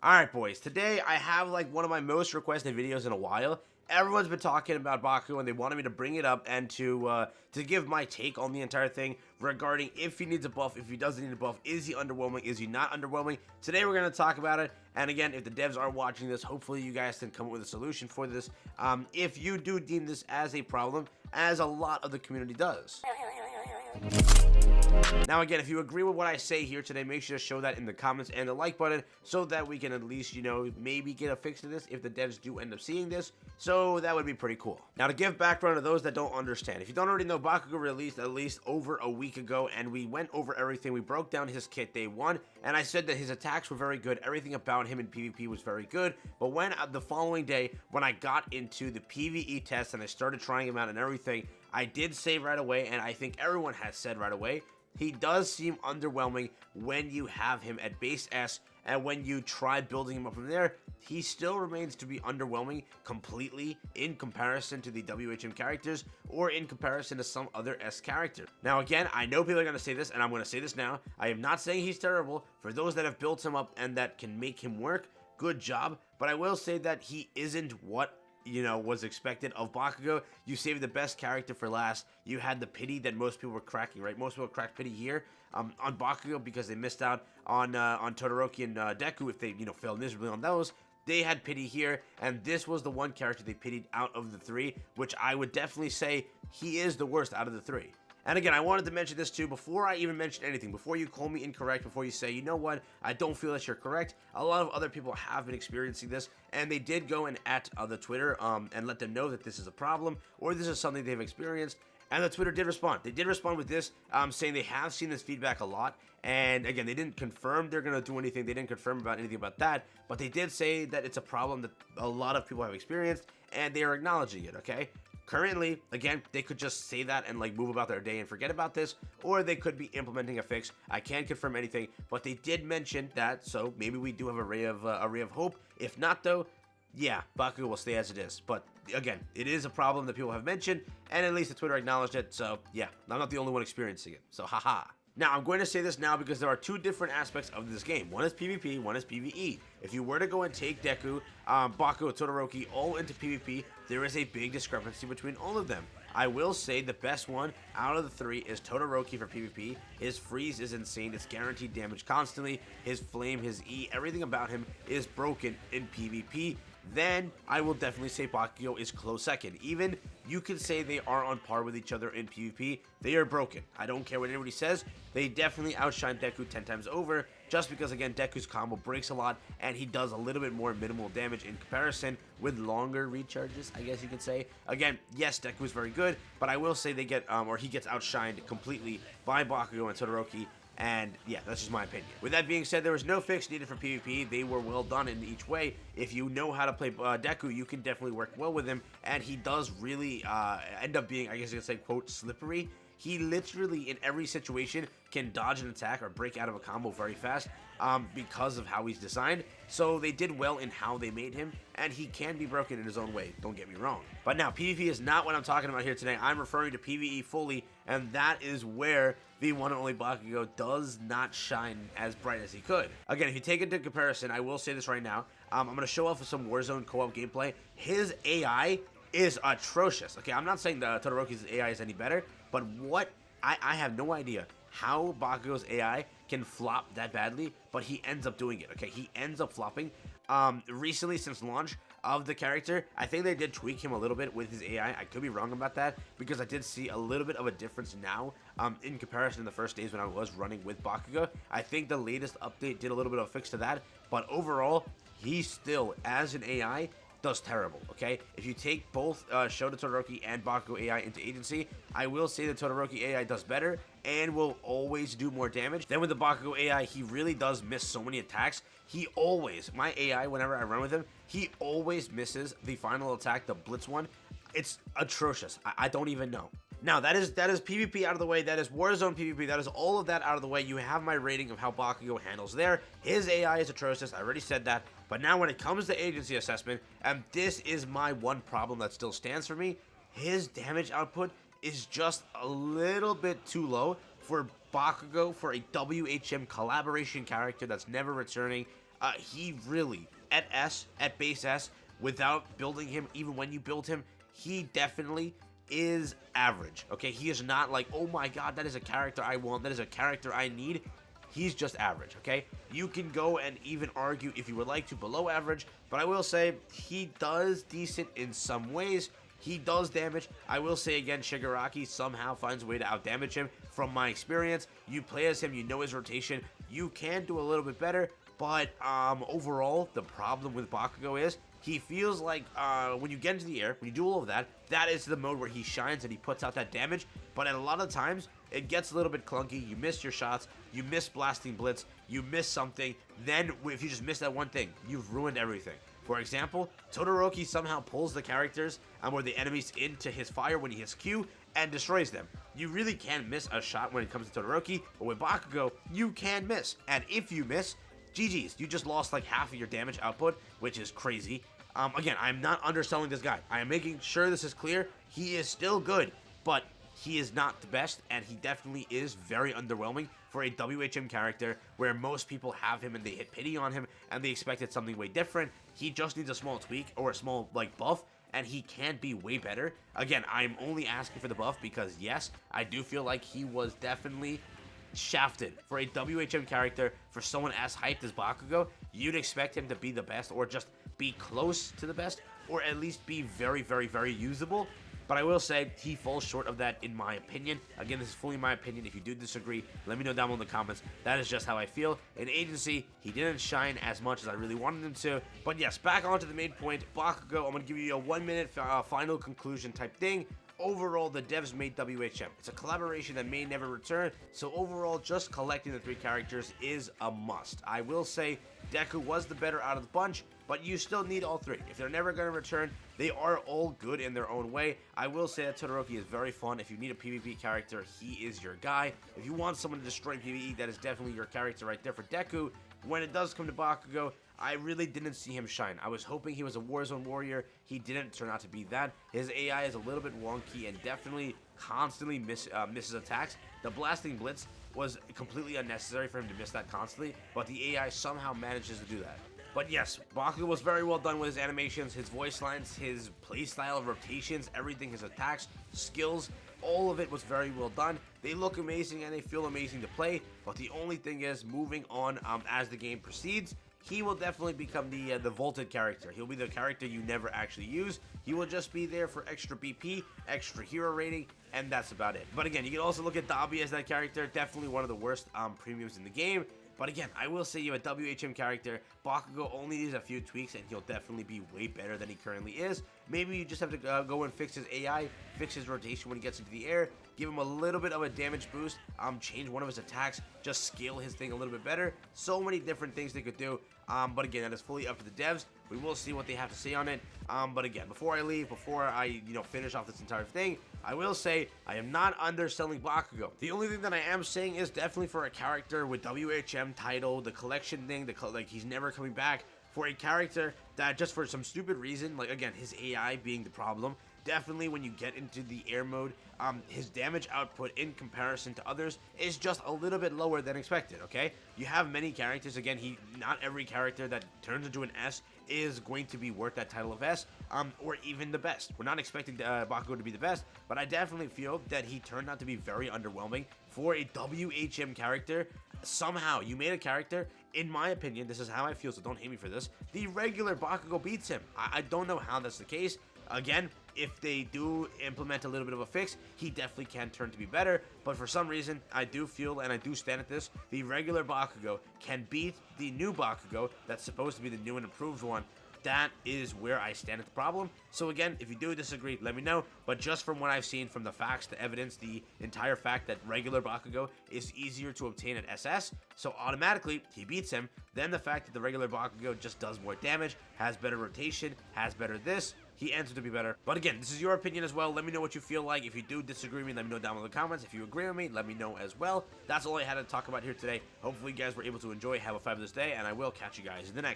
Alright boys, today I have like one of my most requested videos in a while. Everyone's been talking about Bakugo and they wanted me to bring it up and to give my take on the entire thing regarding if he needs a buff, if he doesn't need a buff, is he underwhelming, is he not underwhelming. Today we're going to talk about it, and again, if the devs are watching this, hopefully you guys can come up with a solution for this. If you do deem this as a problem, as a lot of the community does. Now again, if you agree with what I say here today, make sure to show that in the comments and the like button so that we can at least, maybe get a fix to this if the devs do end up seeing this. So that would be pretty cool. Now to give background to those that don't understand, if you don't already know, Bakugo released at least over a week ago, and we went over everything. We broke down his kit day one, and I said that his attacks were very good. Everything about him in PvP was very good. But when the following day, when I got into the PvE test and I started trying him out and everything, I did say right away, and I think everyone has said right away, he does seem underwhelming when you have him at base S, and when you try building him up from there, he still remains to be underwhelming completely in comparison to the WHM characters or in comparison to some other S character. Now again, I know people are going to say this, and I'm going to say this now. I am not saying he's terrible. For those that have built him up and that can make him work, good job. But I will say that he isn't what was expected of Bakugo. You saved the best character for last. You had the pity that most people were cracking, right? Most people cracked pity here on Bakugo because they missed out on Todoroki and Deku. If they, failed miserably on those, they had pity here, and this was the one character they pitied out of the three, which I would definitely say he is the worst out of the three. And again, I wanted to mention this too, before I even mention anything, before you call me incorrect, before you say, you know what, I don't feel that you're correct. A lot of other people have been experiencing this, and they did go and at the Twitter and let them know that this is a problem, or this is something they've experienced. And the Twitter did respond. They did respond with this, saying they have seen this feedback a lot. And again, they didn't confirm they're going to do anything. They didn't confirm about anything about that. But they did say that it's a problem that a lot of people have experienced, and they are acknowledging it, okay? Currently, again, they could just say that and move about their day and forget about this, or they could be implementing a fix. I can't confirm anything, but they did mention that, so maybe we do have a ray of hope. If not, though, yeah, Bakugo will stay as it is. But again, it is a problem that people have mentioned, and at least the Twitter acknowledged it. So yeah, I'm not the only one experiencing it. So haha. Now, I'm going to say this now because there are two different aspects of this game. One is PvP, one is PvE. If you were to go and take Deku, Bakugo, Todoroki all into PvP, there is a big discrepancy between all of them. I will say the best one out of the three is Todoroki for PvP. His freeze is insane. It's guaranteed damage constantly. His flame, his E, everything about him is broken in PvP. Then I will definitely say Bakugo is close second. Even you could say they are on par with each other in PvP. They are broken. I don't care what anybody says. They definitely outshine Deku 10 times over, just because, again, Deku's combo breaks a lot, and he does a little bit more minimal damage in comparison with longer recharges, I guess you could say. Again, yes, Deku is very good, but I will say they get, he gets outshined completely by Bakugo and Todoroki. And yeah, that's just my opinion. With that being said, there was no fix needed for PvP. They were well done in each way. If you know how to play Deku, you can definitely work well with him. And he does really end up being, I guess you could say, quote, slippery. He literally, in every situation, can dodge an attack or break out of a combo very fast because of how he's designed. So they did well in how they made him, and he can be broken in his own way, don't get me wrong. But now, PvP is not what I'm talking about here today. I'm referring to PvE fully, and that is where the one and only Bakugo does not shine as bright as he could. Again, if you take it into comparison, I will say this right now. I'm going to show off some Warzone co-op gameplay. His AI is atrocious. Okay, I'm not saying that Todoroki's AI is any better, but what I have no idea how Bakugo's AI can flop that badly, but he ends up doing it. Okay, he ends up flopping. Recently, since launch of the character, I think they did tweak him a little bit with his AI. I could be wrong about that because I did see a little bit of a difference now in comparison to the first days when I was running with Bakugo. I think the latest update did a little bit of a fix to that, but overall, he still, as an AI, does terrible, okay? If you take both Shota Todoroki and Bakugo AI into agency, I will say that Todoroki AI does better and will always do more damage. Then with the Bakugo AI, he really does miss so many attacks. He always, my AI, whenever I run with him, he always misses the final attack, the Blitz one. It's atrocious. I don't even know. Now, that is PvP out of the way. That is Warzone PvP. That is all of that out of the way. You have my rating of how Bakugo handles there. His AI is atrocious. I already said that. But now when it comes to agency assessment, and this is my one problem that still stands for me, his damage output is just a little bit too low for Bakugo, for a WHM collaboration character that's never returning. he really, at base S, without building him, even when you build him, he definitely is average, okay? He is not like, oh my god, that is a character I want, that is a character I need. He's just average, okay? You can go and even argue, if you would like to, below average, but I will say he does decent in some ways. He does damage. I will say again, Shigaraki somehow finds a way to outdamage him. From my experience, you play as him, you know his rotation, you can do a little bit better, but overall, the problem with Bakugo is he feels like when you get into the air, when you do all of that, that is the mode where he shines and he puts out that damage, but at a lot of times, it gets a little bit clunky. You miss your shots, you miss blasting blitz, you miss something, then if you just miss that one thing, you've ruined everything. For example, Todoroki somehow pulls the characters or the enemies into his fire when he hits Q and destroys them. You really can't miss a shot when it comes to Todoroki, but with Bakugo, you can miss. And if you miss, GG's. You just lost like half of your damage output, which is crazy. Again, I'm not underselling this guy. I am making sure this is clear. He is still good, but he is not the best, and he definitely is very underwhelming for a WHM character where most people have him and they hit pity on him and they expected something way different. He just needs a small tweak or a small buff, and he can be way better. Again, I'm only asking for the buff because yes, I do feel like he was definitely shafted. For a WHM character, for someone as hyped as Bakugo, you'd expect him to be the best or just be close to the best or at least be very, very, very usable. But I will say he falls short of that in my opinion. Again, this is fully my opinion. If you do disagree, let me know down below in the comments. That is just how I feel. In Agency, he didn't shine as much as I really wanted him to. But yes, back onto the main point. Bakugo, I'm going to give you a 1 minute final conclusion type thing. Overall, the devs made WHM. It's a collaboration that may never return, so overall, just collecting the 3 characters is a must. I will say Deku was the better out of the bunch, but you still need all 3. If they're never going to return, they are all good in their own way. I will say that Todoroki is very fun. If you need a PvP character, he is your guy. If you want someone to destroy PvE, that is definitely your character right there for Deku. When it does come to Bakugo, I really didn't see him shine. I was hoping he was a Warzone warrior. He didn't turn out to be that. His AI is a little bit wonky and definitely constantly misses attacks. The blasting blitz was completely unnecessary for him to miss that constantly, but the AI somehow manages to do that. But yes, Bakugo was very well done with his animations, his voice lines, his playstyle, rotations, everything, his attacks, skills, all of it was very well done. They look amazing and they feel amazing to play, but the only thing is, moving on as the game proceeds, he will definitely become the vaulted character. He'll be the character you never actually use. He will just be there for extra BP, extra hero rating, and that's about it. But again, you can also look at Dabi as that character. Definitely one of the worst premiums in the game. But again, I will say you have a WHM character. Bakugo only needs a few tweaks and he'll definitely be way better than he currently is. Maybe you just have to go and fix his AI, fix his rotation when he gets into the air, give him a little bit of a damage boost, change one of his attacks, just scale his thing a little bit better. So many different things they could do. But again, that is fully up to the devs. We will see what they have to say on it. But again, before I leave, before I finish off this entire thing, I will say I am not underselling Bakugo. The only thing that I am saying is definitely for a character with WHM title, the collection thing, like he's never coming back. For a character that just for some stupid reason, like again, his AI being the problem, definitely when you get into the air mode, his damage output in comparison to others is just a little bit lower than expected, okay? You have many characters, again, not every character that turns into an S is going to be worth that title of S, or even the best. We're not expecting Bakugo to be the best, but I definitely feel that he turned out to be very underwhelming for a WHM character. Somehow, you made a character, in my opinion, this is how I feel, so don't hate me for this, the regular Bakugo beats him. I don't know how that's the case. Again, if they do implement a little bit of a fix, he definitely can turn to be better, but for some reason, I do feel, and I do stand at this, the regular Bakugo can beat the new Bakugo that's supposed to be the new and improved one. That is where I stand at the problem. So again, if you do disagree, let me know. But just from what I've seen, from the facts, the evidence, the entire fact that regular Bakugo is easier to obtain at SS, so automatically he beats him. Then the fact that the regular Bakugo just does more damage, has better rotation, has better this, he ends up to be better. But again, this is your opinion as well. Let me know what you feel like. If you do disagree with me, let me know down in the comments. If you agree with me, let me know as well. That's all I had to talk about here today. Hopefully you guys were able to enjoy. Have a fabulous day, and I will catch you guys in the next one.